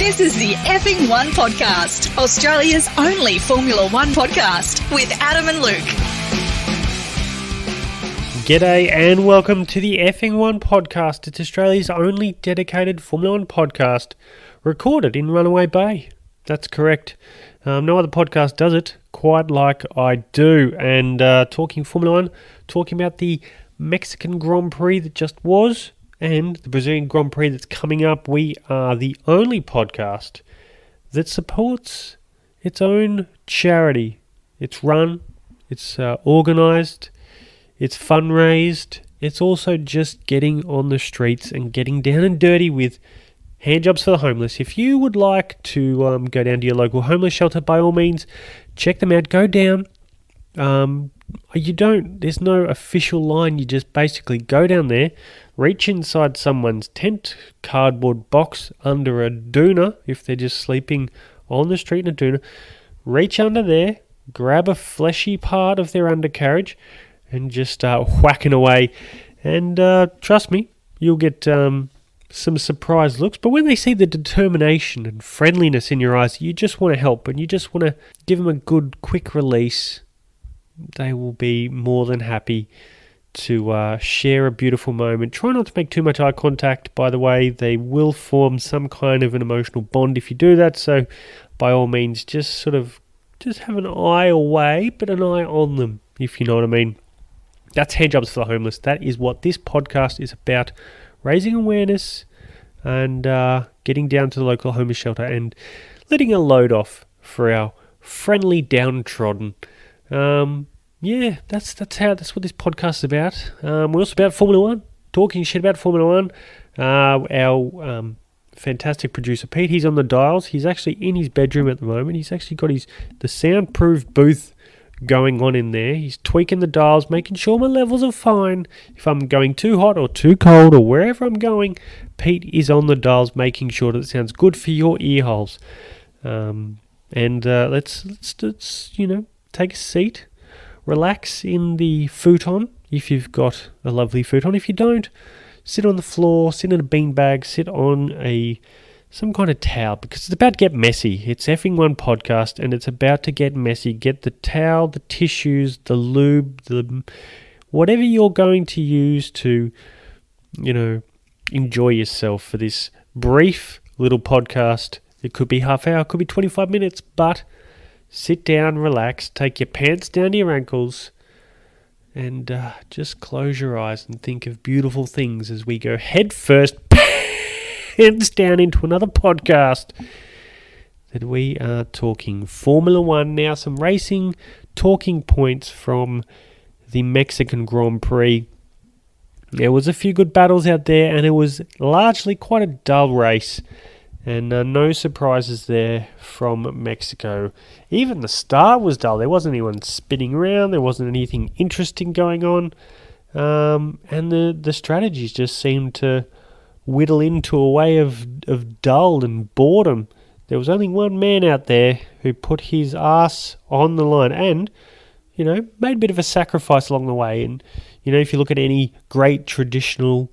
This is the Effing One Podcast, Australia's only Formula One podcast with Adam and Luke. G'day and welcome to the Effing One Podcast. It's Australia's only dedicated Formula One podcast recorded in Runaway Bay. That's correct. No other podcast does it quite like I do. And talking Formula One, talking about the Mexican Grand Prix that just was and the Brazilian Grand Prix that's coming up. We are the only podcast that supports its own charity. It's run, it's organised, it's fundraised. It's also just getting on the streets and getting down and dirty with handjobs for the homeless. If you would like to go down to your local homeless shelter, by all means, check them out. Go down. There's no official line. You just basically go down there, reach inside someone's tent, cardboard box under a doona, if they're just sleeping on the street in a doona, reach under there, grab a fleshy part of their undercarriage, and just start whacking away. And trust me, you'll get some surprised looks. But when they see the determination and friendliness in your eyes, you just want to help and you just want to give them a good, quick release. They will be more than happy to share a beautiful moment. Try not to make too much eye contact, by the way. They will form some kind of an emotional bond if you do that. So by all means, just have an eye away, but an eye on them, if you know what I mean. That's Handjobs for the Homeless. That is what this podcast is about. Raising awareness and getting down to the local homeless shelter and letting a load off for our friendly downtrodden. That's what this podcast is about. We're also about Formula One, talking shit about Formula One. Our fantastic producer Pete, he's on the dials. He's actually in his bedroom at the moment. He's actually got the soundproof booth going on in there. He's tweaking the dials, making sure my levels are fine. If I'm going too hot or too cold or wherever I'm going, Pete is on the dials, making sure that it sounds good for your ear holes. Let's take a seat, relax in the futon if you've got a lovely futon. If you don't, sit on the floor, sit in a beanbag, sit on some kind of towel, because it's about to get messy. It's Effing One Podcast, and it's about to get messy. Get the towel, the tissues, the lube, whatever you're going to use to, enjoy yourself for this brief little podcast. It could be half hour, it could be 25 minutes, but sit down, relax, take your pants down to your ankles, and just close your eyes and think of beautiful things as we go head first, hands down into another podcast that we are talking Formula One. Now, some racing talking points from the Mexican Grand Prix. There was a few good battles out there, and it was largely quite a dull race, and no surprises there from Mexico. Even the start was dull. There wasn't anyone spinning around. There wasn't anything interesting going on, and the strategies just seemed to whittle into a way of dull and boredom. There was only one man out there who put his ass on the line and, made a bit of a sacrifice along the way. And, if you look at any great traditional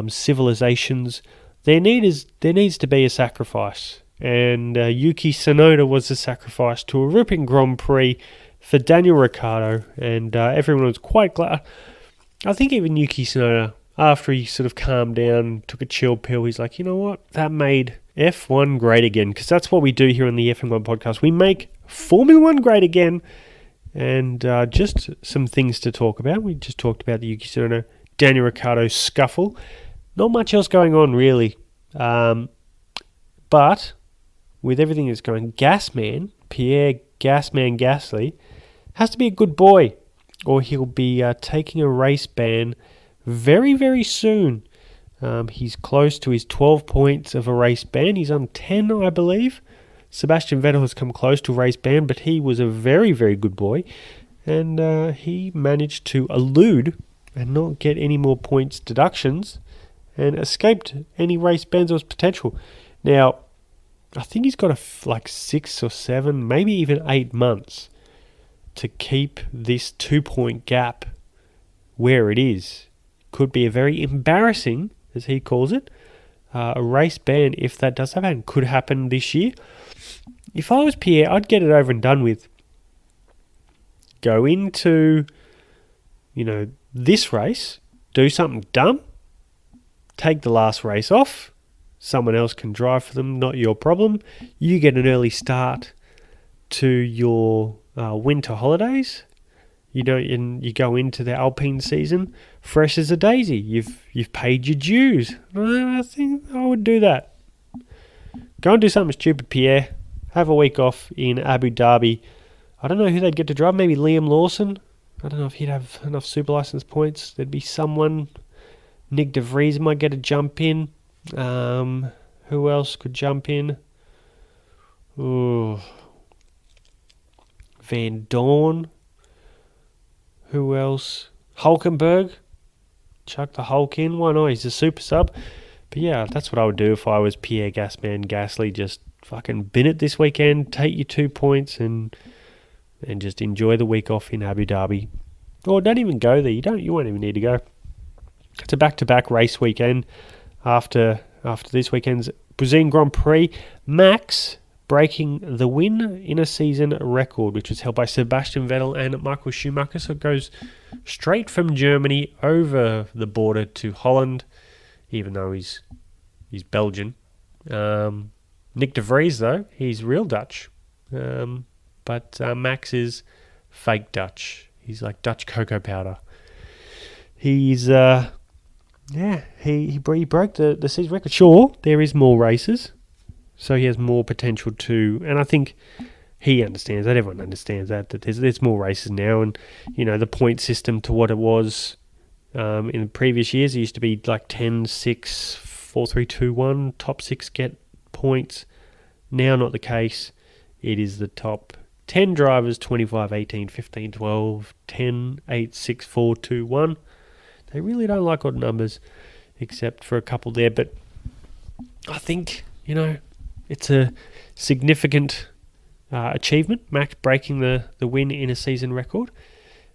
civilizations, there needs to be a sacrifice. And Yuki Tsunoda was a sacrifice to a ripping Grand Prix for Daniel Ricciardo. And everyone was quite glad. I think even Yuki Tsunoda, after he sort of calmed down, took a chill pill, he's like, you know what? That made F1 great again. Because that's what we do here on the F1 podcast. We make Formula One great again. And just some things to talk about. We just talked about the Yuki Tsunoda, Daniel Ricciardo scuffle. Not much else going on, really. But with everything that's going, Pierre Gasman Gasly, has to be a good boy, or he'll be taking a race ban very, very soon. He's close to his 12 points of a race ban. He's on 10, I believe. Sebastian Vettel has come close to a race ban, but he was a very, very good boy. And he managed to elude and not get any more points deductions and escaped any race bans or potential. Now, I think he's got 6 or 7, maybe even 8 months to keep this 2-point gap where it is. Could be a very embarrassing, as he calls it, a race ban if that does happen. Could happen this year. If I was Pierre, I'd get it over and done with. Go into, this race, do something dumb, take the last race off. Someone else can drive for them, not your problem. You get an early start to your winter holidays. And you go into the Alpine season fresh as a daisy. You've paid your dues. I think I would do that. Go and do something stupid, Pierre. Have a week off in Abu Dhabi. I don't know who they'd get to drive. Maybe Liam Lawson. I don't know if he'd have enough super license points. There'd be someone. Nick De Vries might get a jump in. Who else could jump in? Ooh. Van Dorn. Who else? Hulkenberg. Chuck the Hulk in. Why not? He's a super sub. But yeah, that's what I would do if I was Pierre Gasly. Just fucking bin it this weekend. Take your 2 points and just enjoy the week off in Abu Dhabi. Or don't even go there. You won't even need to go. It's a back-to-back race weekend after this weekend's Brazilian Grand Prix. Max breaking the win in a season record, which was held by Sebastian Vettel and Michael Schumacher. So it goes straight from Germany over the border to Holland, even though he's Belgian. Nick De Vries, though, he's real Dutch. But Max is fake Dutch. He's like Dutch cocoa powder. He's, he broke the season record. Sure, there is more races. So he has more potential to, and I think he understands that, everyone understands that there's more races now, and the point system to what it was in previous years. It used to be like 10, 6, 4, 3, 2, 1, top 6 get points. Now not the case. It is the top 10 drivers, 25, 18, 15, 12, 10, 8, 6, 4, 2, 1. They really don't like odd numbers, except for a couple there, but I think, it's a significant achievement, Max breaking the win in a season record.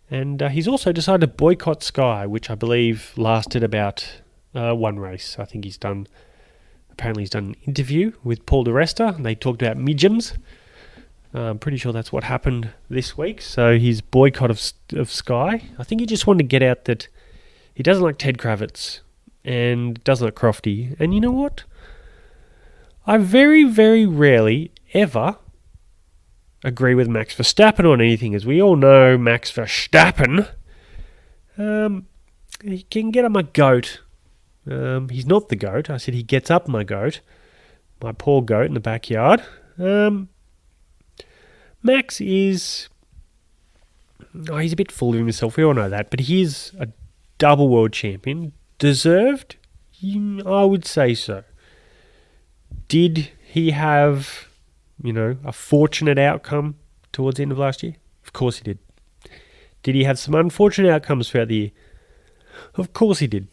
And he's also decided to boycott Sky, which I believe lasted about one race. I think he's done an interview with Paul di Resta, and they talked about midgems. I'm pretty sure that's what happened this week. So his boycott of Sky, I think he just wanted to get out that he doesn't like Ted Kravitz and doesn't like Crofty. And you know what? I very, very rarely ever agree with Max Verstappen on anything. As we all know, Max Verstappen, he can get on my goat. He's not the goat. I said he gets up my goat. My poor goat in the backyard. Max is... he's a bit full of himself. We all know that. But he is a double world champion. Deserved? I would say so. Did he have, a fortunate outcome towards the end of last year? Of course he did. Did he have some unfortunate outcomes throughout the year? Of course he did.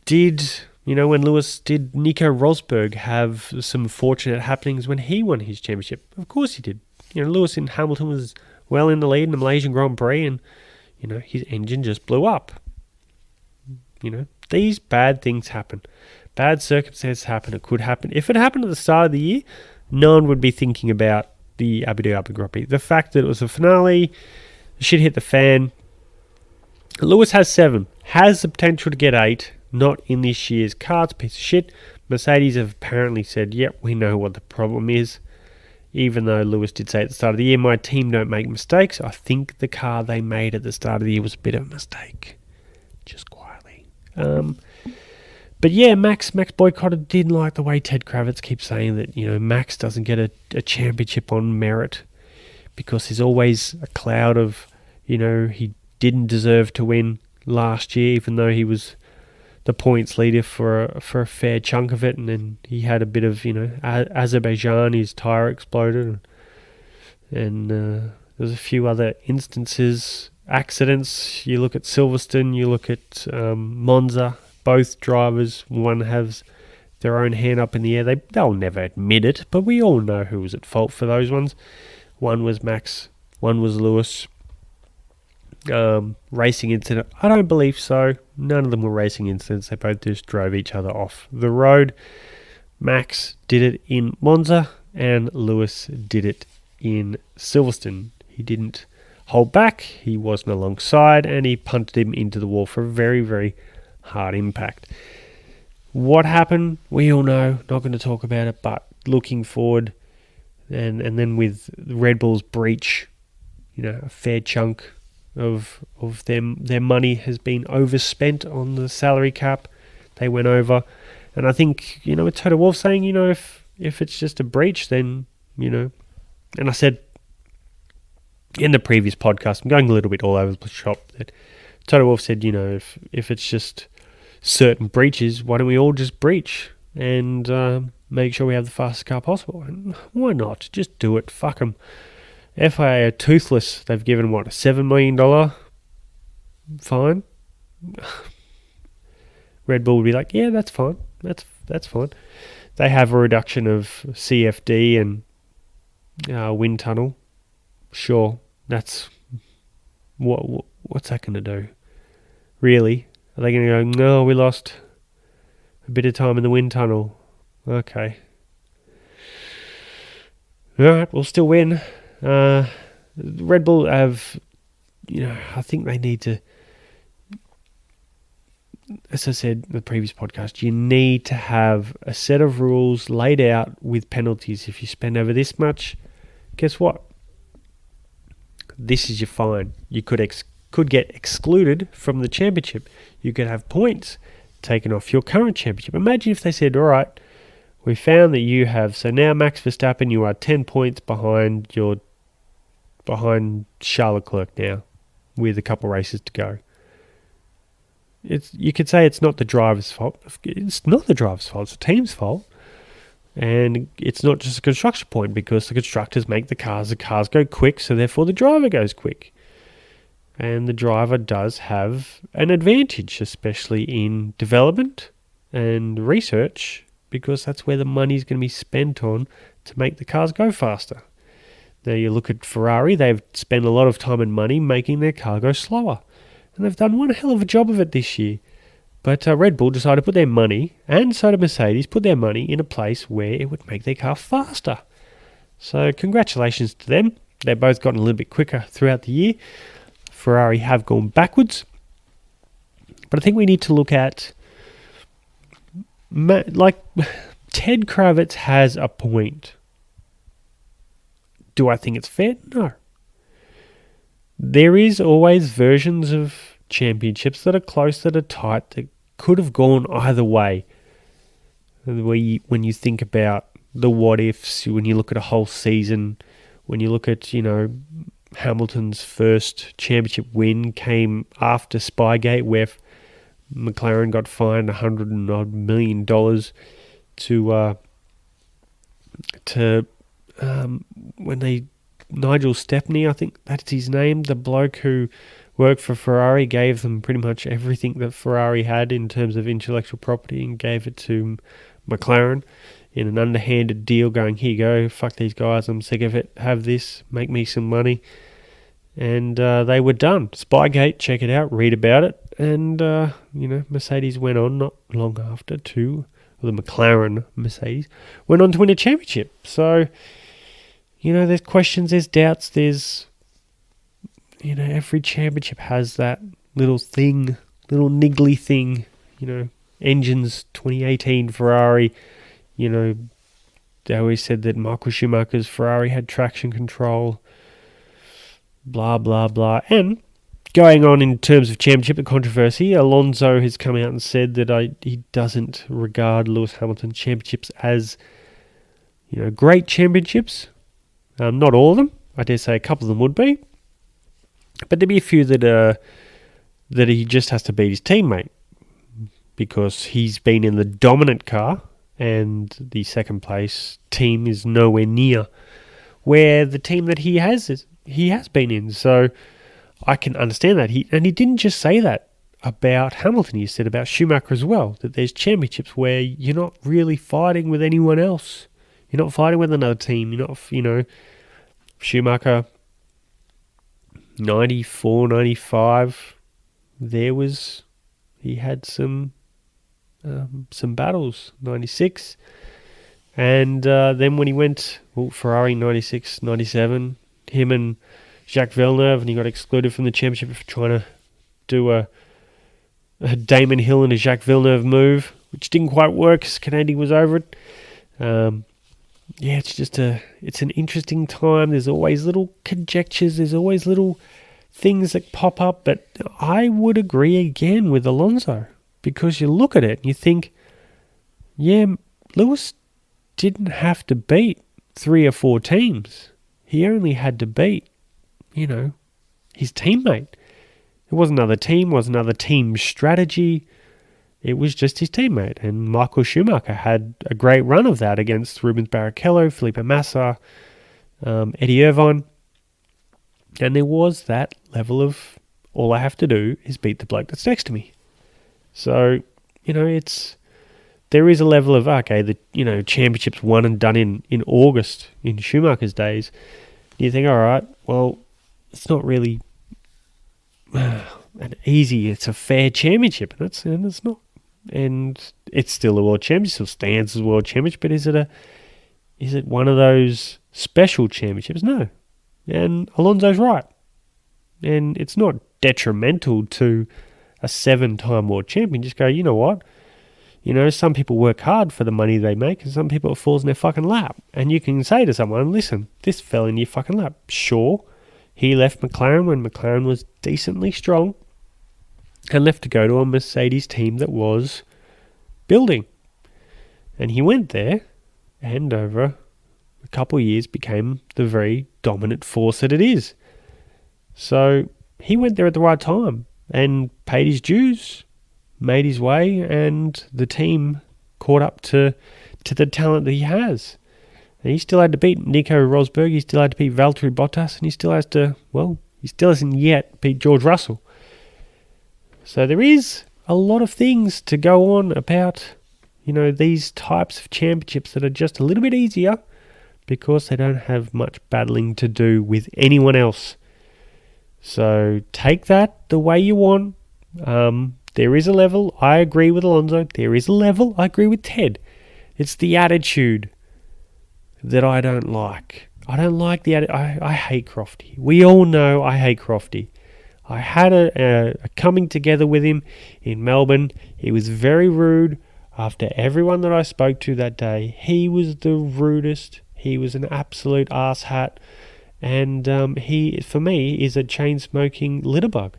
Did Nico Rosberg have some fortunate happenings when he won his championship? Of course he did. Lewis in Hamilton was well in the lead in the Malaysian Grand Prix, and, his engine just blew up. These bad things happen. Bad circumstances happen. It could happen. If it happened at the start of the year, no one would be thinking about the Abu Dhabi Grand Prix. The fact that it was a finale, shit hit the fan. Lewis has 7. Has the potential to get 8. Not in this year's car. It's a piece of shit. Mercedes have apparently said, yep, we know what the problem is. Even though Lewis did say at the start of the year, my team don't make mistakes. I think the car they made at the start of the year was a bit of a mistake. Just quietly. But yeah, Max boycotted. Didn't like the way Ted Kravitz keeps saying that, Max doesn't get a championship on merit because there's always a cloud of, he didn't deserve to win last year, even though he was the points leader for a fair chunk of it, and then he had a bit of, Azerbaijan, his tyre exploded, and there's a few other instances, accidents. You look at Silverstone, you look at Monza. Both drivers, one has their own hand up in the air. They'll never admit it, but we all know who was at fault for those ones. One was Max, one was Lewis. racing incident? I don't believe so. None of them were racing incidents. They both just drove each other off the road. Max did it in Monza, and Lewis did it in Silverstone. He didn't hold back. He wasn't alongside, and he punted him into the wall for a very, very hard impact. What happened? We all know. Not going to talk about it, but looking forward, and then with Red Bull's breach, a fair chunk of their money has been overspent on the salary cap. They went over, and I think with Toto Wolff saying if it's just a breach, then and I said in the previous podcast, I'm going a little bit all over the shop, that Toto Wolff said if it's just certain breaches, why don't we all just breach and make sure we have the fastest car possible? And why not? Just do it. Fuck them. FIA are toothless. They've given, a $7 million fine? Red Bull would be like, yeah, that's fine. That's fine. They have a reduction of CFD and wind tunnel. Sure, that's... What's that going to do? Really? Are they going to go, no, we lost a bit of time in the wind tunnel? Okay. Alright, we'll still win. Red Bull have, I think they need to, as I said in the previous podcast, you need to have a set of rules laid out with penalties. If you spend over this much, guess what? This is your fine. You could get excluded from the championship. You could have points taken off your current championship. Imagine if they said, all right, we found that you have, so now Max Verstappen, you are 10 points behind Charles Leclerc now, with a couple races to go. You could say it's not the driver's fault. It's not the driver's fault. It's the team's fault. And it's not just a construction point, because the constructors make the cars go quick, so therefore the driver goes quick. And the driver does have an advantage, especially in development and research, because that's where the money's going to be spent on to make the cars go faster. Now you look at Ferrari, they've spent a lot of time and money making their car go slower. And they've done one hell of a job of it this year. But Red Bull decided to put their money, and so did Mercedes, put their money in a place where it would make their car faster. So congratulations to them. They've both gotten a little bit quicker throughout the year. Ferrari have gone backwards. But I think we need to look at, Ted Kravitz has a point. Do I think it's fair? No. There is always versions of championships that are close, that are tight, that could have gone either way. When you think about the what-ifs, when you look at a whole season, when you look at, Hamilton's first championship win came after Spygate, where McLaren got fined $100 million when Nigel Stepney, I think that's his name, the bloke who worked for Ferrari, gave them pretty much everything that Ferrari had in terms of intellectual property and gave it to McLaren in an underhanded deal, going, here you go, fuck these guys, I'm sick of it, have this, make me some money. And they were done. Spygate, check it out, read about it. And, Mercedes went on not long after the McLaren Mercedes went on to win a championship. So, there's questions, there's doubts, there's, every championship has that little thing, little niggly thing, engines, 2018 Ferrari, they always said that Michael Schumacher's Ferrari had traction control, blah, blah, blah. And going on in terms of championship and controversy, Alonso has come out and said that he doesn't regard Lewis Hamilton championships as, great championships. Not all of them. I dare say a couple of them would be. But there'd be a few that he just has to beat his teammate, because he's been in the dominant car and the second place team is nowhere near where the team that he has been in. So I can understand that. He didn't just say that about Hamilton. He said about Schumacher as well, that there's championships where you're not really fighting with anyone else. You're not fighting with another team. You're not, Schumacher 94, 95, he had some battles. 96, and then when he went Ferrari 96, 97, him and Jacques Villeneuve, and he got excluded from the championship for trying to do a Damon Hill and a Jacques Villeneuve move, which didn't quite work because Kennedy was over it. It's an interesting time. There's always little conjectures. There's always little things that pop up. But I would agree again with Alonso, because you look at it and you think, yeah, Lewis didn't have to beat 3 or 4 teams. He only had to beat, his teammate. It wasn't another team, wasn't another team strategy. It was just his teammate. And Michael Schumacher had a great run of that against Rubens Barrichello, Felipe Massa, Eddie Irvine. And there was that level of, all I have to do is beat the bloke that's next to me. So, there is a level of, championships won and done in August, in Schumacher's days. You think, all right, well, it's not really it's a fair championship. And it's not. And it's still a world championship, still stands as a world championship, but is it one of those special championships? No. And Alonso's right. And it's not detrimental to a 7-time world champion. Just go, you know what? Some people work hard for the money they make, and some people it falls in their fucking lap. And you can say to someone, listen, this fell in your fucking lap. Sure, he left McLaren when McLaren was decently strong, and left to go to a Mercedes team that was building. And he went there, and over a couple of years became the very dominant force that it is. So he went there at the right time and paid his dues, made his way, and the team caught up to the talent that he has. And he still had to beat Nico Rosberg, he still had to beat Valtteri Bottas, and he still hasn't yet beat George Russell. So there is a lot of things to go on about, these types of championships that are just a little bit easier because they don't have much battling to do with anyone else. So take that the way you want. There is a level, I agree with Alonso. There is a level, I agree with Ted. It's the attitude that I don't like. I don't like the attitude. I hate Crofty. We all know I hate Crofty. I had a coming together with him in Melbourne. He was very rude. After everyone that I spoke to that day, he was the rudest. He was an absolute arsehat. And he, for me, is a chain-smoking litterbug.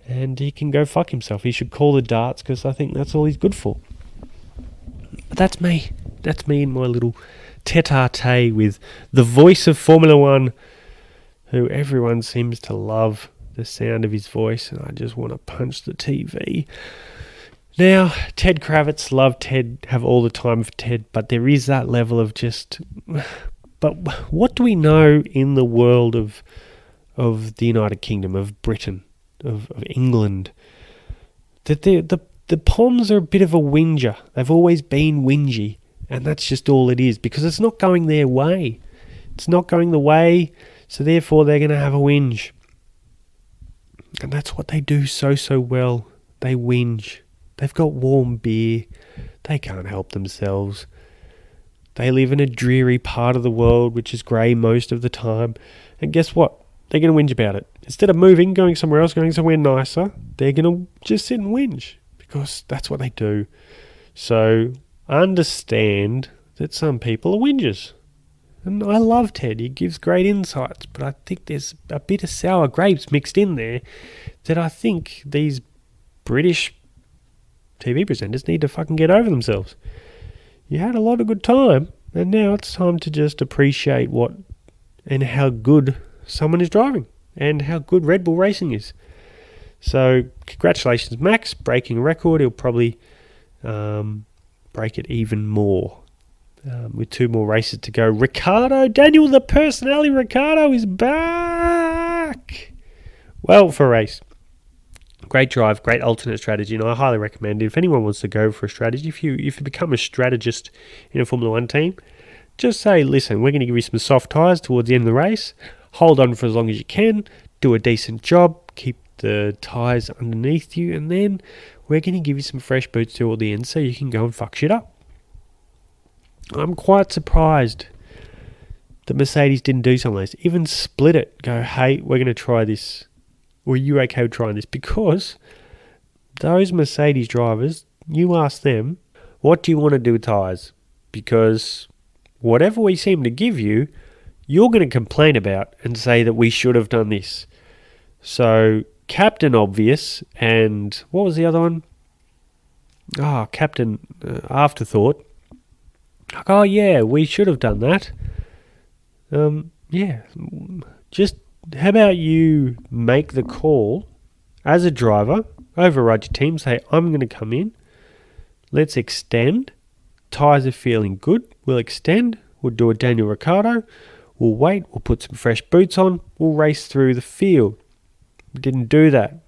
And he can go fuck himself. He should call the darts, because I think that's all he's good for. But that's me. That's me in my little tete-a-tete with the voice of Formula One, who everyone seems to love the sound of his voice, and I just want to punch the TV. Now, Ted Kravitz, love Ted, have all the time for Ted, but there is that level of just... But what do we know in the world of the United Kingdom, of Britain, of England? That the Poms are a bit of a whinger. They've always been whingy, and that's just all it is, because it's not going their way. It's not going the way, so therefore they're going to have a whinge. And that's what they do so well. They whinge. They've got warm beer. They can't help themselves. They live in a dreary part of the world, which is grey most of the time. And guess what? They're going to whinge about it. Instead of moving, going somewhere else, going somewhere nicer, they're going to just sit and whinge, because that's what they do. So understand that some people are whingers. And I love Ted. He gives great insights, but I think there's a bit of sour grapes mixed in there that I think these British TV presenters need to fucking get over themselves. You had a lot of good time, and now it's time to just appreciate what and how good someone is driving and how good Red Bull Racing is. So congratulations, Max, breaking a record. He'll probably break it even more. With 2 more races to go. Daniel the personality Ricciardo is back. Well, for a race. Great drive, great alternate strategy, and I highly recommend it. If anyone wants to go for a strategy, if you become a strategist in a Formula 1 team, just say, listen, we're going to give you some soft tyres towards the end of the race. Hold on for as long as you can. do a decent job, keep the tyres underneath you, and then we're going to give you some fresh boots till the end so you can go and fuck shit up. I'm quite surprised that Mercedes didn't do something like this. Even split it. Go, hey, we're going to try this. Were you okay with trying this? Because those Mercedes drivers, you ask them, what do you want to do with tyres? Because whatever we seem to give you, you're going to complain about and say that we should have done this. So, Captain Obvious and what was the other one? Captain Afterthought. Like, oh yeah, we should have done that. Just how about you make the call as a driver, override your team, say, I'm going to come in, let's extend, tyres are feeling good, we'll extend, we'll do a Daniel Ricciardo, we'll wait, we'll put some fresh boots on, we'll race through the field. We didn't do that.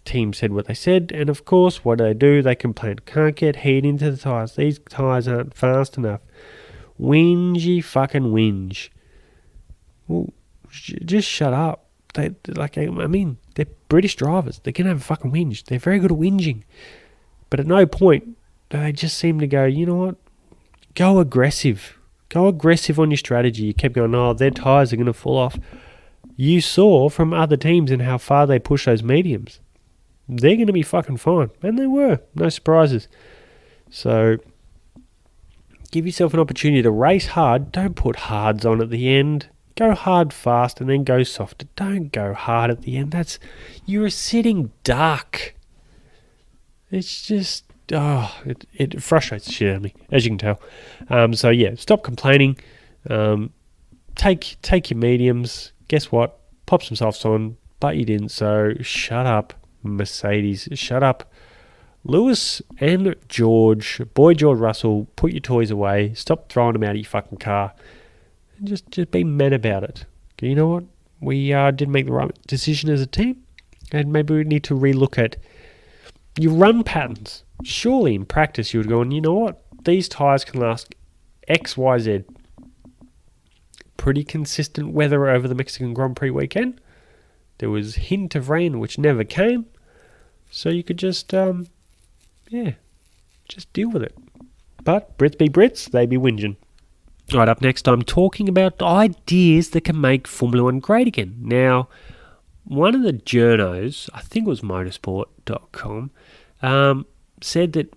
Team said what they said, and of course, what do? They complain, can't get heat into the tyres, these tyres aren't fast enough. Whingy fucking whinge. Well, just shut up. They're British drivers. They can have a fucking whinge. They're very good at whinging. But at no point do they just seem to go, you know what? Go aggressive. Go aggressive on your strategy. You kept going, oh, their tyres are going to fall off. You saw from other teams and how far they push those mediums. They're going to be fucking fine. And they were. No surprises. So, give yourself an opportunity to race hard. Don't put hards on at the end. Go hard fast and then go softer. Don't go hard at the end. You're a sitting duck. It's just, it frustrates the shit out of me, as you can tell. So yeah, stop complaining. Take your mediums. Guess what? Pop some softs on, but you didn't. So shut up, Mercedes. Shut up. Lewis and George Russell, put your toys away. Stop throwing them out of your fucking car. And just be men about it. You know what? We didn't make the right decision as a team. And maybe we need to relook at your run patterns. Surely in practice you would go, and you know what? These tyres can last X, Y, Z. Pretty consistent weather over the Mexican Grand Prix weekend. There was hint of rain which never came. So you could just deal with it. But Brits be Brits, they be whinging. Right, up next, I'm talking about ideas that can make Formula 1 great again. Now, one of the journos, I think it was motorsport.com, said that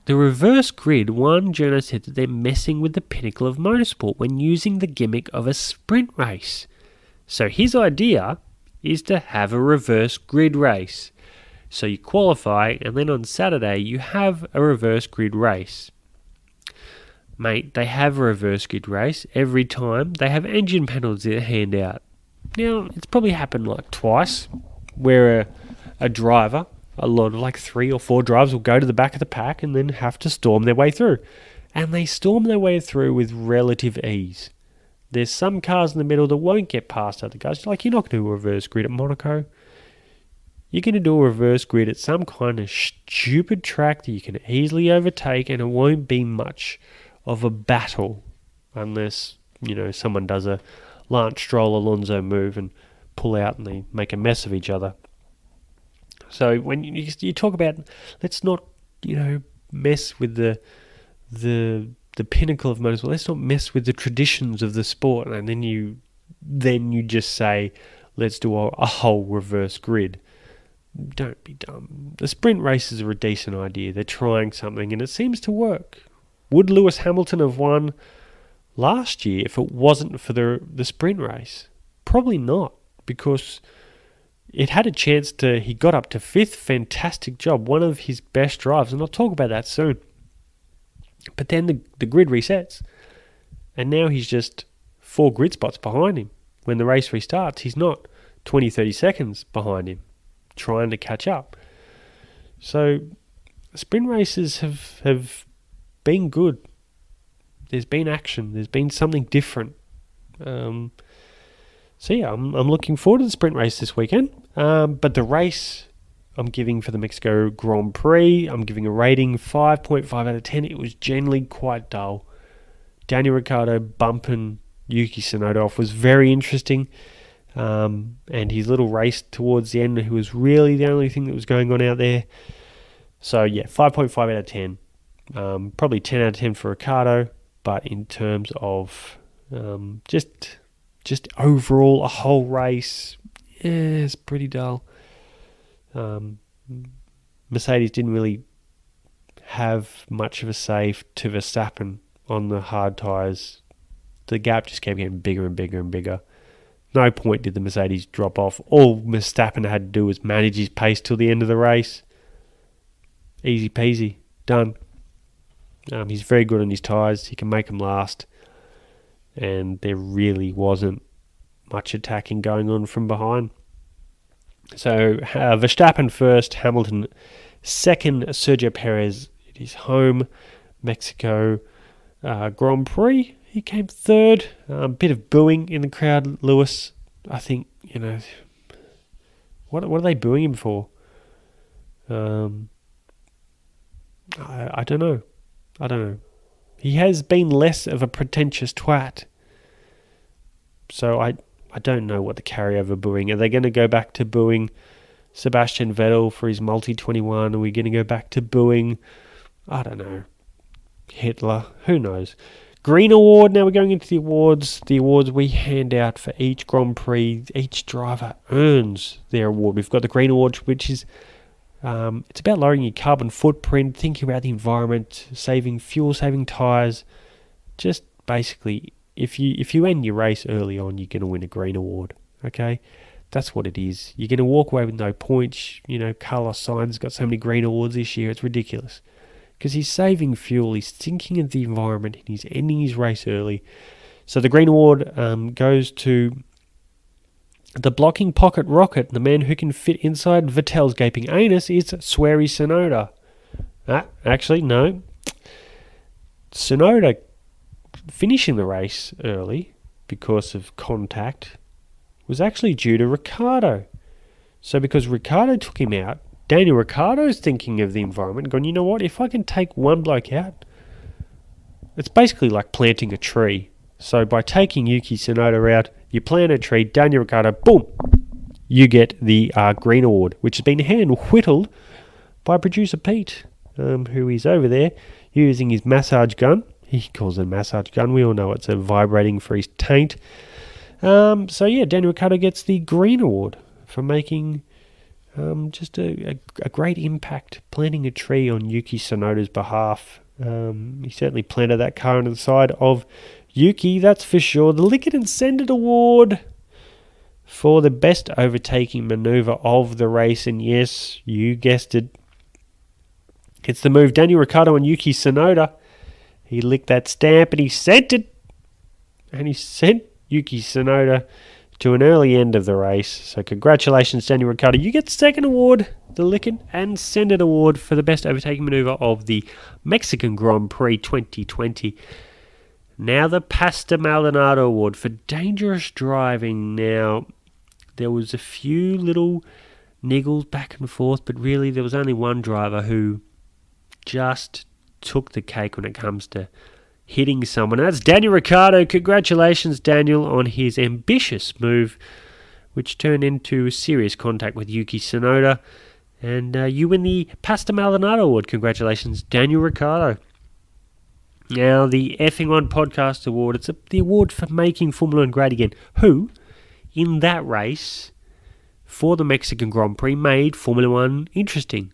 the reverse grid, one journo said that they're messing with the pinnacle of motorsport when using the gimmick of a sprint race. So his idea is to have a reverse grid race. So you qualify, and then on Saturday you have a reverse grid race. Mate, they have a reverse grid race every time. They have engine panels that hand out. Now, it's probably happened like twice, where a driver, a lot of like 3 or 4 drivers will go to the back of the pack and then have to storm their way through. And they storm their way through with relative ease. There's some cars in the middle that won't get past other cars. Like, you're not going to do a reverse grid at Monaco. You're going to do a reverse grid at some kind of stupid track that you can easily overtake, and it won't be much of a battle unless, someone does a Lance Stroll Alonso move and pull out and they make a mess of each other. So when you talk about, let's not, mess with the pinnacle of motorsport. Let's not mess with the traditions of the sport, and then you just say, let's do a whole reverse grid. Don't be dumb. The sprint races are a decent idea. They're trying something, and it seems to work. Would Lewis Hamilton have won last year if it wasn't for the sprint race? Probably not, because it had a chance to... He got up to 5th. Fantastic job. One of his best drives, and I'll talk about that soon. But then the grid resets, and now he's just 4 grid spots behind him. When the race restarts, he's not 20, 30 seconds behind him, trying to catch up. So sprint races have been good. There's been action. There's been something different. I'm looking forward to the sprint race this weekend. But the race I'm giving for the Mexico Grand Prix, I'm giving a rating 5.5 out of 10. It was generally quite dull. Daniel Ricciardo bumping Yuki Tsunoda off was very interesting. And his little race towards the end, he was really the only thing that was going on out there. So yeah, 5.5 out of 10. Probably 10 out of 10 for Ricciardo, but in terms of just overall a whole race, it's pretty dull. Mercedes didn't really have much of a save to Verstappen on the hard tyres. The gap just kept getting bigger and bigger and bigger. No point did the Mercedes drop off. All Verstappen had to do was manage his pace till the end of the race. Easy peasy. Done. He's very good on his tyres. He can make them last. And there really wasn't much attacking going on from behind. So Verstappen first, Hamilton second, Sergio Perez at his home Mexico Grand Prix. He came third. A bit of booing in the crowd. Lewis, I think, what are they booing him for? I don't know. He has been less of a pretentious twat. So I don't know what the carryover booing. Are they going to go back to booing Sebastian Vettel for his multi-21? Are we going to go back to booing, I don't know, Hitler? Who knows? Green Award. Now we're going into the awards. The awards we hand out for each Grand Prix. Each driver earns their award. We've got the Green Award, which is it's about lowering your carbon footprint, thinking about the environment, saving fuel, saving tyres. Just basically, if you end your race early on, you're going to win a Green Award. Okay, that's what it is. You're going to walk away with no points. Carlos Sainz got so many Green Awards this year. It's ridiculous. Because he's saving fuel, he's thinking of the environment, and he's ending his race early. So the Green Award goes to the blocking pocket rocket. The man who can fit inside Vettel's gaping anus is Swery Tsunoda. Actually, no. Tsunoda finishing the race early because of contact was actually due to Ricciardo. So because Ricciardo took him out, Daniel Ricciardo's thinking of the environment, going, you know what, if I can take one bloke out, it's basically like planting a tree. So by taking Yuki Tsunoda out, you plant a tree, Daniel Ricciardo, boom, you get the Green Award, which has been hand-whittled by producer Pete, who is over there using his massage gun. He calls it a massage gun. We all know it's a vibrating for his taint. So yeah, Daniel Ricciardo gets the Green Award for making just a great impact, planting a tree on Yuki Tsunoda's behalf. He certainly planted that car on the side of Yuki, that's for sure. The Lick It and Send It Award for the best overtaking manoeuvre of the race. And yes, you guessed it. It's the move Daniel Ricciardo and Yuki Tsunoda. He licked that stamp and he sent it. And he sent Yuki Tsunoda to an early end of the race. So congratulations, Daniel Ricciardo. You get the second award, the Lick It and Send It Award for the best overtaking manoeuvre of the Mexican Grand Prix 2020. Now the Pasta Maldonado Award for dangerous driving. Now, there was a few little niggles back and forth, but really there was only one driver who just took the cake when it comes to hitting someone. And that's Daniel Ricciardo. Congratulations, Daniel, on his ambitious move, which turned into serious contact with Yuki Tsunoda. And you win the Pasta Maldonado Award. Congratulations, Daniel Ricciardo. Now, the Effing On Podcast Award. It's the award for making Formula 1 great again. Who, in that race, for the Mexican Grand Prix, made Formula 1 interesting?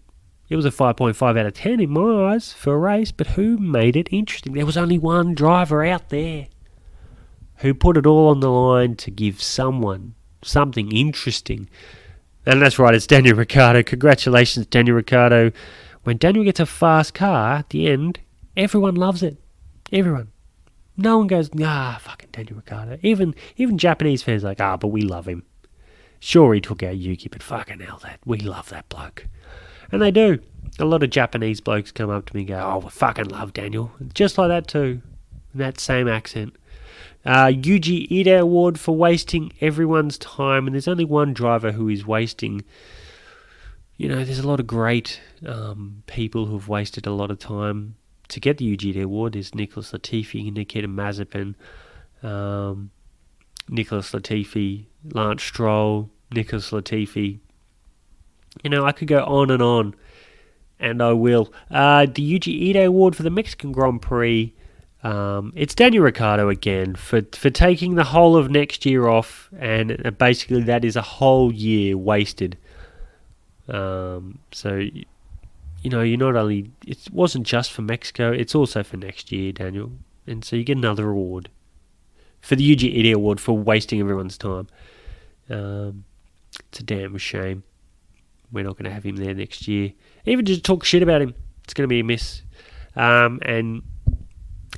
It was a 5.5 out of 10 in my eyes for a race, but who made it interesting? There was only one driver out there who put it all on the line to give someone something interesting. And that's right, it's Daniel Ricciardo. Congratulations, Daniel Ricciardo. When Daniel gets a fast car at the end, everyone loves it. Everyone. No one goes, fucking Daniel Ricciardo. Even Japanese fans are like, but we love him. Sure, he took out Yuki, but fucking hell, we love that bloke. And they do. A lot of Japanese blokes come up to me and go, we fucking love Daniel. Just like that too. In that same accent. Yuji Ide Award for wasting everyone's time. And there's only one driver who is wasting. There's a lot of great people who've wasted a lot of time. To get the Yuji Ide Award, there's Nicholas Latifi, Nikita Mazepin. Nicholas Latifi Lance Stroll, Nicholas Latifi. I could go on, and I will. The Yuji Ide Award for the Mexican Grand Prix. It's Daniel Ricciardo again for taking the whole of next year off, and basically that is a whole year wasted. So, you're not only... It wasn't just for Mexico, it's also for next year, Daniel. And so you get another award for the Yuji Ide Award for wasting everyone's time. It's a damn shame. We're not going to have him there next year. Even just talk shit about him, it's going to be a miss. And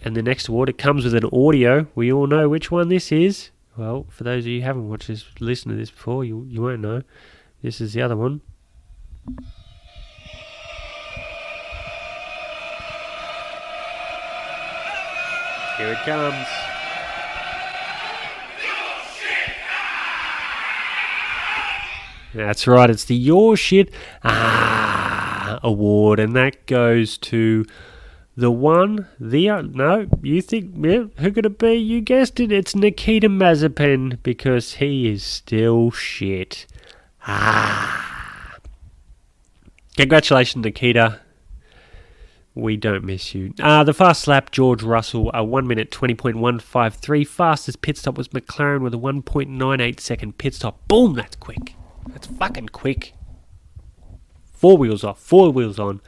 the next award, it comes with an audio. We all know which one this is. Well, for those of you who haven't watched this, listened to this before, you won't know. This is the other one. Here it comes. That's right, it's the Your Shit award, and that goes to you think, who could it be? You guessed it, it's Nikita Mazepin, because he is still shit. Congratulations, Nikita. We don't miss you. The fast lap, George Russell, a 1 minute 20.153. Fastest pit stop was McLaren with a 1.98 second pit stop. Boom, that's quick. That's fucking quick. 4 wheels off, 4 wheels on.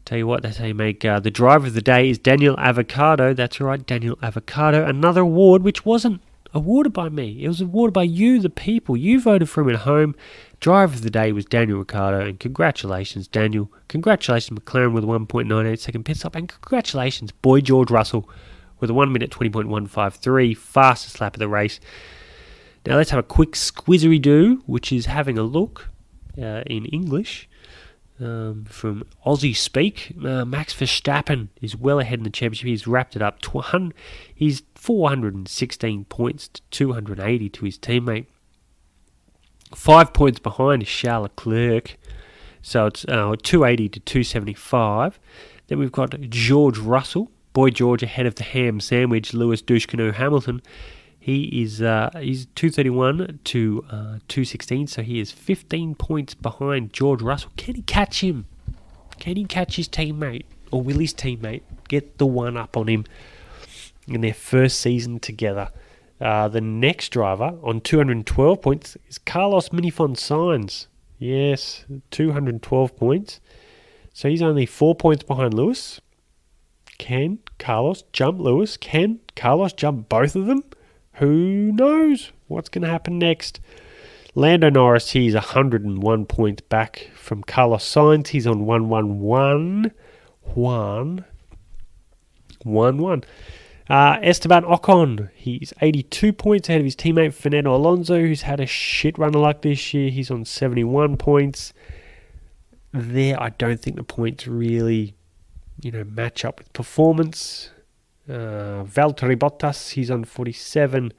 Tell you what, that's how you make the driver of the day is Daniel Avocado. That's right, Daniel Avocado. Another award which wasn't awarded by me. It was awarded by you, the people. You voted for him at home. Driver of the day was Daniel Ricciardo, and congratulations, Daniel. Congratulations, McLaren with a 1.98 second pit stop, and congratulations, boy George Russell with a 1 minute 20.153, fastest lap of the race. Now let's have a quick squizzery-doo, which is having a look in English from Aussie Speak. Max Verstappen is well ahead in the championship. He's wrapped it up. He's 416 points to 280 to his teammate. 5 points behind is Charles Leclerc. So it's 280 to 275. Then we've got George Russell. Boy George ahead of the ham sandwich, Lewis Douche-Canoe Hamilton. He's 231 to 216, so he is 15 points behind George Russell. Can he catch him? Can he catch his teammate? Or will his teammate get the one up on him in their first season together? The next driver on 212 points is Carlos Minifon Sainz. Yes, 212 points. So he's only 4 points behind Lewis. Can Carlos jump Lewis? Can Carlos jump both of them? Who knows what's going to happen next? Lando Norris, he's 101 points back from Carlos Sainz. He's on 111. Esteban Ocon, he's 82 points ahead of his teammate Fernando Alonso, who's had a shit run of luck this year. He's on 71 points. There, I don't think the points really, match up with performance. Valtteri Bottas, he's on 47.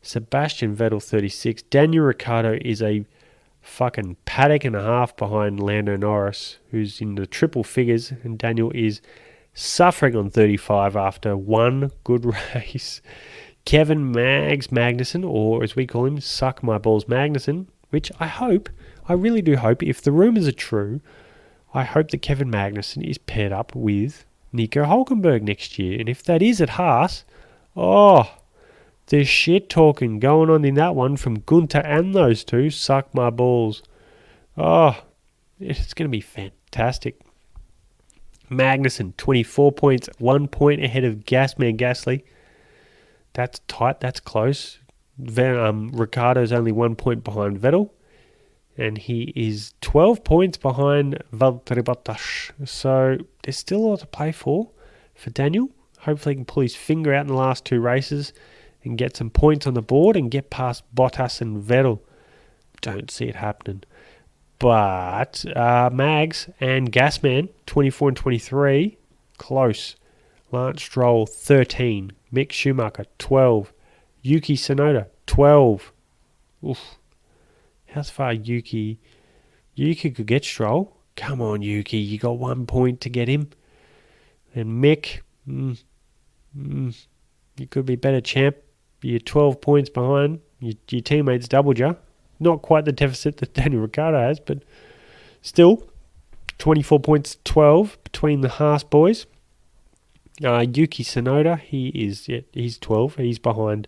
Sebastian Vettel, 36. Daniel Ricciardo is a fucking paddock and a half behind Lando Norris, who's in the triple figures, and Daniel is suffering on 35 after one good race. Kevin Magnussen, or as we call him, Suck My Balls Magnussen, which I really do hope, if the rumours are true, I hope that Kevin Magnussen is paired up with Nico Hulkenberg next year. And if that is at Haas, there's shit talking going on in that one from Gunter and those two. Suck my balls. It's going to be fantastic. Magnussen, 24 points, 1 point ahead of Gasman Gasly. That's tight, that's close. Ricciardo's only 1 point behind Vettel, and he is 12 points behind Valtteri Bottas. So there's still a lot to play for Daniel. Hopefully he can pull his finger out in the last two races and get some points on the board and get past Bottas and Vettel. Don't see it happening. But Mags and Gasman, 24 and 23, close. Lance Stroll, 13. Mick Schumacher, 12. Yuki Tsunoda, 12. Oof. How far Yuki could get Stroll? Come on, Yuki, you got 1 point to get him. And Mick, you could be better, champ. You're 12 points behind. Your teammates doubled you. Not quite the deficit that Daniel Ricciardo has, but still, 24 points, 12 between the Haas boys. Yuki Tsunoda, he's 12. He's behind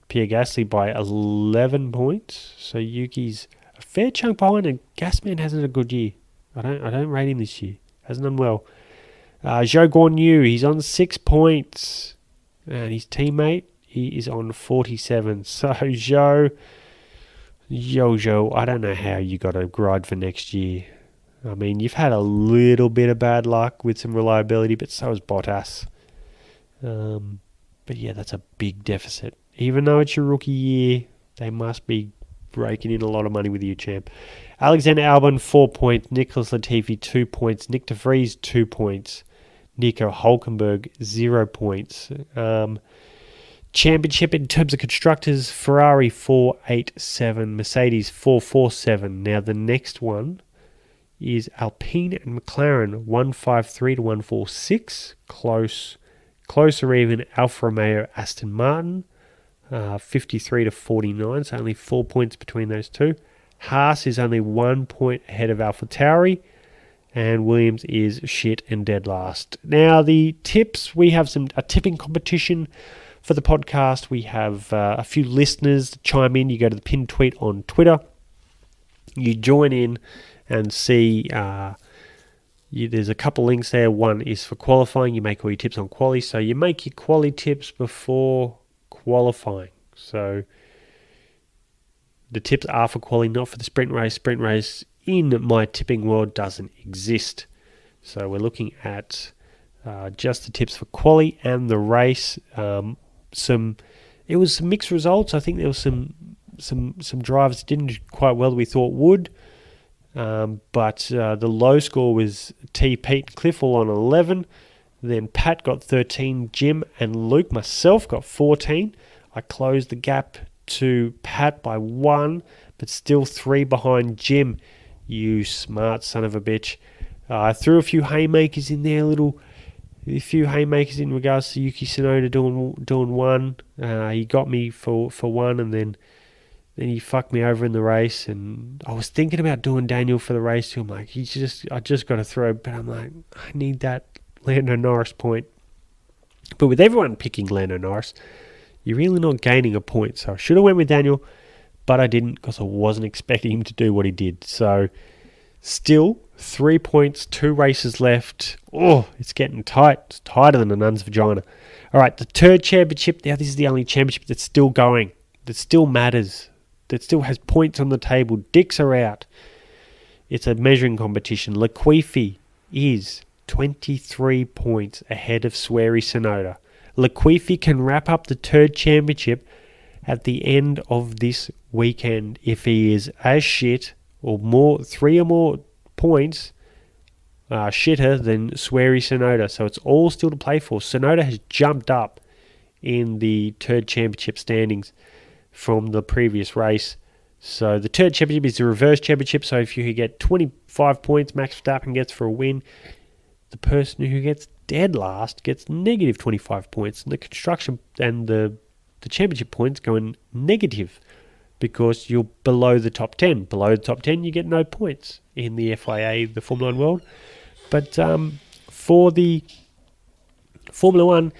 Pierre Gasly by 11 points. So Yuki's a fair chunk behind, and Gasman hasn't had a good year. I don't rate him this year. Hasn't done well. Zhou Guan Yu, he's on 6 points. And his teammate, he is on 47. So Zhou, I don't know how you got a ride for next year. I mean, you've had a little bit of bad luck with some reliability, but so has Bottas. But yeah, that's a big deficit. Even though it's your rookie year, they must be raking in a lot of money with you, champ. Alexander Albon, 4 points. Nicholas Latifi, 2 points. Nick de Vries, 2 points. Nico Hulkenberg, 0 points. Championship in terms of constructors, Ferrari 487, Mercedes 447. Now the next one is Alpine and McLaren 153 to 146. Closer even Alfa Romeo, Aston Martin 53 to 49. So only 4 points between those two. Haas is only 1 point ahead of AlphaTauri, and Williams is shit and dead last. Now the tips, we have a tipping competition for the podcast. We have a few listeners chime in. You go to the pinned tweet on Twitter. You join in and see there's a couple links there. One is for qualifying. You make all your tips on quali. So you make your quali tips before qualifying. So the tips are for quali, not for the sprint race. Sprint race in my tipping world doesn't exist. So we're looking at just the tips for quali and the race. It was some mixed results. I think there was some drivers that didn't do quite well that we thought would. But the low score was Pete and Cliff all on 11. Then Pat got 13. Jim and Luke, myself, got 14. I closed the gap to Pat by 1, but still 3 behind Jim. You smart son of a bitch. I threw a few haymakers in there, a few haymakers in regards to Yuki Tsunoda doing one. He got me for one, and then he fucked me over in the race. And I was thinking about doing Daniel for the race too. I'm like, I just got to throw, but I'm like, I need that Lando Norris point. But with everyone picking Lando Norris, you're really not gaining a point. So I should have went with Daniel, but I didn't because I wasn't expecting him to do what he did. So still 3 points, 2 races left. Oh, it's getting tight. It's tighter than a nun's vagina. All right, the third championship. Now this is the only championship that's still going, that still matters, that still has points on the table. Dicks are out. It's a measuring competition. Latifi is 23 points ahead of Swery Tsunoda. Latifi can wrap up the third championship at the end of this weekend if he is as shit or more, 3 or more points shitter than Swery Tsunoda. So it's all still to play for. Tsunoda has jumped up in the third championship standings from the previous race. So the third championship is the reverse championship. So if you get 25 points, Max Verstappen gets for a win. The person who gets dead last gets negative 25 points. And the construction and the championship points go in negative because you're below the top 10. Below the top 10, you get no points in the FIA, the Formula 1 world. But for the Formula 1,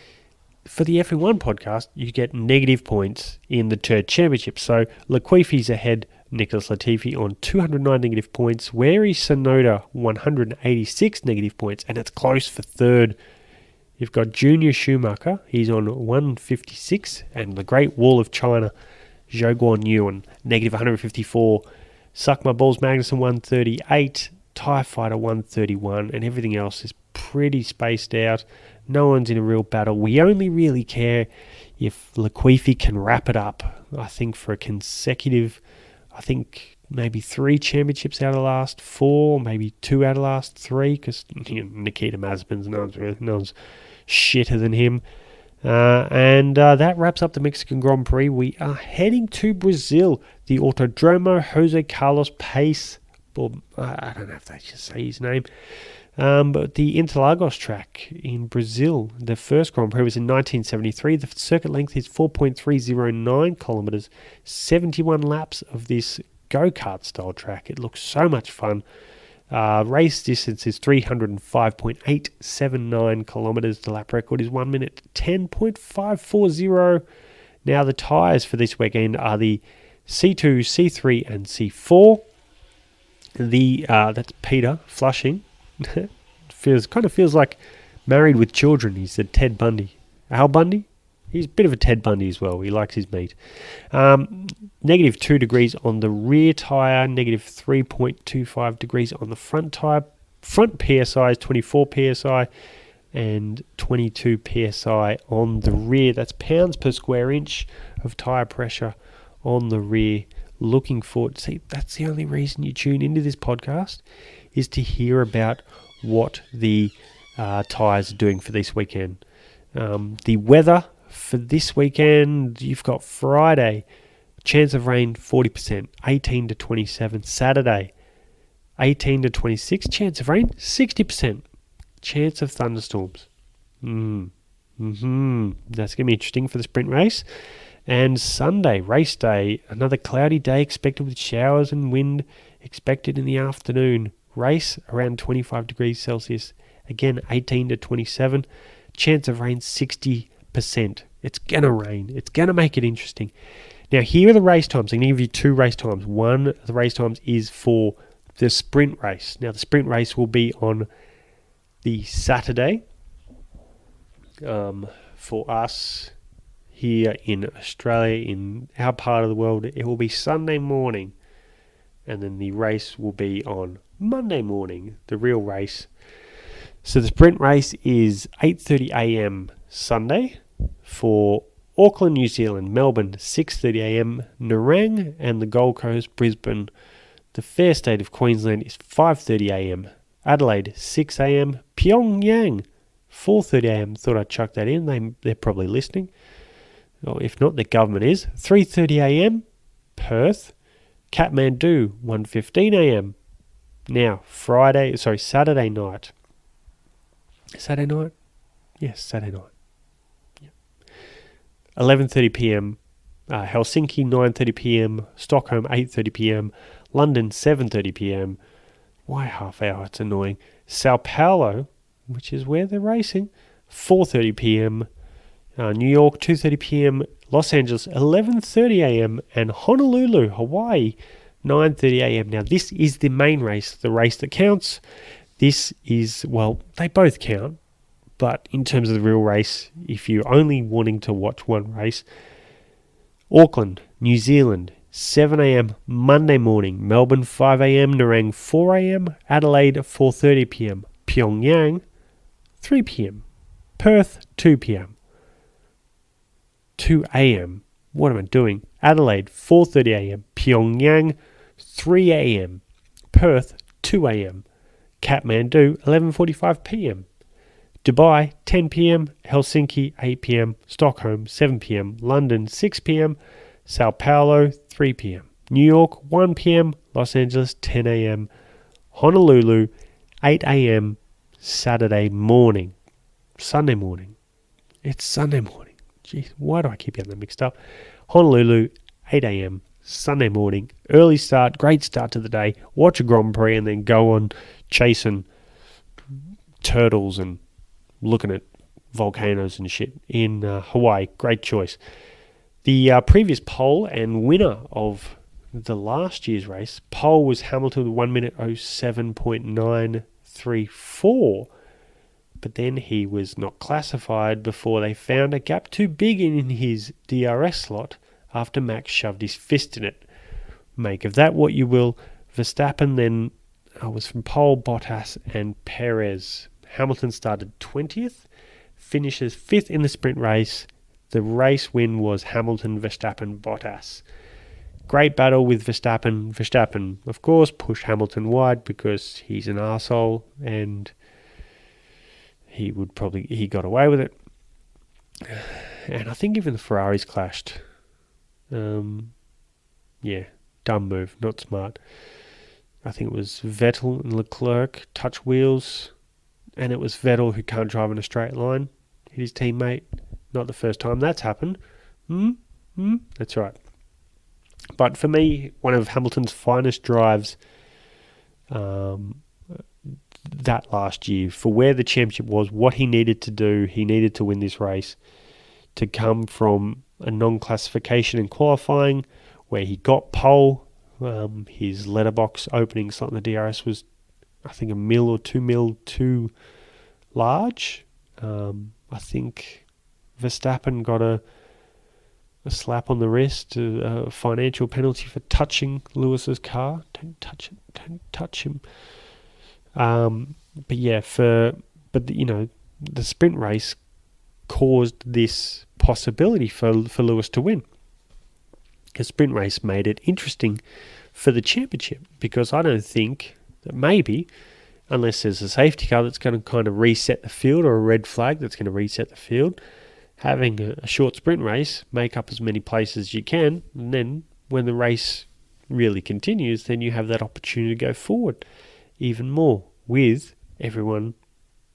for the F1 podcast, you get negative points in the third championship. So Latifi's ahead, Nicholas Latifi, on 209 negative points. Swery Tsunoda, 186 negative points, and it's close for third. You've got Junior Schumacher, he's on 156, and the Great Wall of China, Zhou Guan Yu, on negative 154. Suck My Balls Magnussen, 138. TIE Fighter, 131, and everything else is pretty spaced out. No one's in a real battle. We only really care if Latifi can wrap it up. I think for a consecutive, maybe 3 championships out of the last 4, maybe 2 out of the last 3, because Nikita Mazepin's no one's shitter than him. And that wraps up the Mexican Grand Prix. We are heading to Brazil, the Autodromo Jose Carlos Pace. I don't know if they should say his name. But the Interlagos track in Brazil, the first Grand Prix was in 1973. The circuit length is 4.309 kilometres, 71 laps of this go-kart style track. It looks so much fun. Race distance is 305.879 kilometres. The lap record is 1 minute 10.540. Now the tyres for this weekend are the C2, C3 and C4. That's Peter Flushing. feels like Married with Children. He's the Ted Bundy. Al Bundy? He's a bit of a Ted Bundy as well. He likes his meat. Negative 2 degrees on the rear tyre, negative 3.25 degrees on the front tyre. Front PSI is 24 PSI and 22 PSI on the rear. That's pounds per square inch of tyre pressure on the rear. Looking forward. See, that's the only reason you tune into this podcast, is to hear about what the tyres are doing for this weekend. The weather for this weekend, you've got Friday, chance of rain 40%, 18 to 27. Saturday, 18 to 26, chance of rain 60%, chance of thunderstorms. That's going to be interesting for the sprint race. And Sunday, race day, another cloudy day expected with showers and wind expected in the afternoon. Race around 25 degrees Celsius, again 18 to 27, chance of rain 60%. It's going to rain. It's going to make it interesting. Now, here are the race times. I'm going to give you 2 race times. One of the race times is for the sprint race. Now, the sprint race will be on the Saturday. For us here in Australia, in our part of the world, it will be Sunday morning. And then the race will be on Monday morning, the real race. So the sprint race is 8:30 a.m. Sunday for Auckland, New Zealand, Melbourne, 6:30 a.m. Nerang, and the Gold Coast, Brisbane. The fair state of Queensland is 5:30 a.m. Adelaide, 6 a.m. Pyongyang, 4:30 a.m. Thought I'd chuck that in. They're probably listening. Or if not, the government is. 3:30 a.m. Perth, Kathmandu, 1:15 a.m. Now, Saturday night. Saturday night? Yes, Saturday night. 11:30 p.m. Helsinki, 9:30 p.m. Stockholm, 8:30 p.m. London, 7:30 p.m. Why half hour? It's annoying. Sao Paulo, which is where they're racing, 4:30 p.m. New York, 2:30 p.m. Los Angeles, 11:30 a.m. and Honolulu, Hawaii, 9:30 a.m. Now, this is the main race, the race that counts. This is, well, they both count. But in terms of the real race, if you're only wanting to watch one race, Auckland, New Zealand, 7 a.m. Monday morning. Melbourne, 5 a.m. Nerang, 4 a.m. Adelaide, 4:30 p.m. Pyongyang, 3 p.m. Perth, 2 p.m. 2 a.m. What am I doing? Adelaide, 4:30 a.m. Pyongyang, 3 a.m. Perth, 2 a.m. Kathmandu, 11:45 p.m. Dubai, 10 p.m. Helsinki, 8 p.m. Stockholm, 7 p.m. London, 6 p.m. Sao Paulo, 3 p.m. New York, 1 p.m. Los Angeles, 10 a.m. Honolulu, 8 a.m. Saturday morning. Sunday morning. It's Sunday morning. Jeez, why do I keep getting them mixed up? Honolulu, 8 a.m. Sunday morning. Early start, great start to the day. Watch a Grand Prix and then go on chasing turtles and looking at volcanoes and shit in Hawaii. Great choice. The previous pole and winner of the last year's race, pole was Hamilton with 1 minute 07.934, but then he was not classified before they found a gap too big in his DRS slot after Max shoved his fist in it. Make of that what you will. Verstappen then was from pole, Bottas and Perez. Hamilton started 20th, finishes 5th in the sprint race. The race win was Hamilton, Verstappen, Bottas. Great battle with Verstappen. Verstappen, of course, pushed Hamilton wide because he's an arsehole and he got away with it. And I think even the Ferraris clashed. Dumb move, not smart. I think it was Vettel and Leclerc touch wheels. and it was Vettel who can't drive in a straight line. Hit his teammate. Not the first time that's happened. That's right. But for me, one of Hamilton's finest drives that last year, for where the championship was, what he needed to do, he needed to win this race, to come from a non-classification in qualifying where he got pole. His letterbox opening slot in the DRS was, I think, 1 mil or 2 mil too large. I think Verstappen got a slap on the wrist, a financial penalty for touching Lewis's car. Don't touch it. Don't touch him. But yeah, the sprint race caused this possibility for Lewis to win. The sprint race made it interesting for the championship, because I don't think that maybe, unless there's a safety car that's going to kind of reset the field, or a red flag that's going to reset the field, having a short sprint race, make up as many places as you can, and then when the race really continues, then you have that opportunity to go forward even more with everyone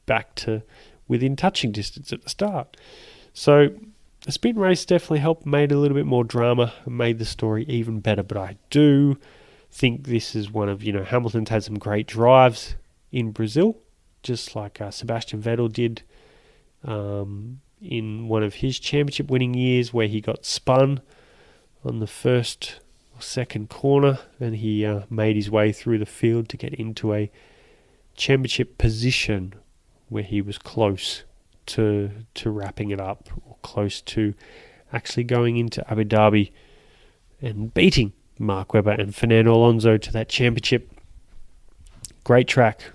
back to within touching distance at the start. So the sprint race definitely helped, made a little bit more drama, and made the story even better. But I do think this is one of, Hamilton's had some great drives in Brazil, just like Sebastian Vettel did in one of his championship winning years, where he got spun on the first or second corner, and he made his way through the field to get into a championship position where he was close to wrapping it up, or close to actually going into Abu Dhabi and beating Mark Webber and Fernando Alonso to that championship. Great track,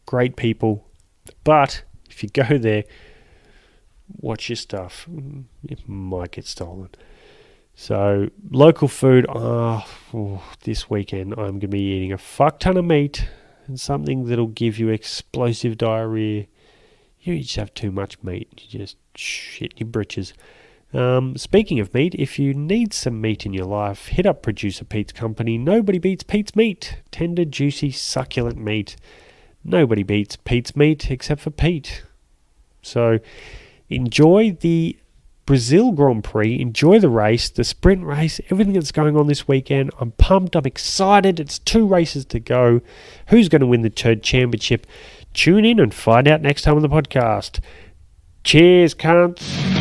great people, but if you go there, watch your stuff. It might get stolen. So, local food, this weekend I'm going to be eating a fuck ton of meat and something that'll give you explosive diarrhea. You just have too much meat. You just shit your britches. Speaking of meat, if you need some meat in your life, hit up Producer Pete's company. Nobody beats Pete's meat. Tender, juicy, succulent meat. Nobody beats Pete's meat except for Pete. So enjoy the Brazil Grand Prix. Enjoy the race, the sprint race, everything that's going on this weekend. I'm pumped. I'm excited. It's 2 races to go. Who's going to win the third championship? Tune in and find out next time on the podcast. Cheers, cunts.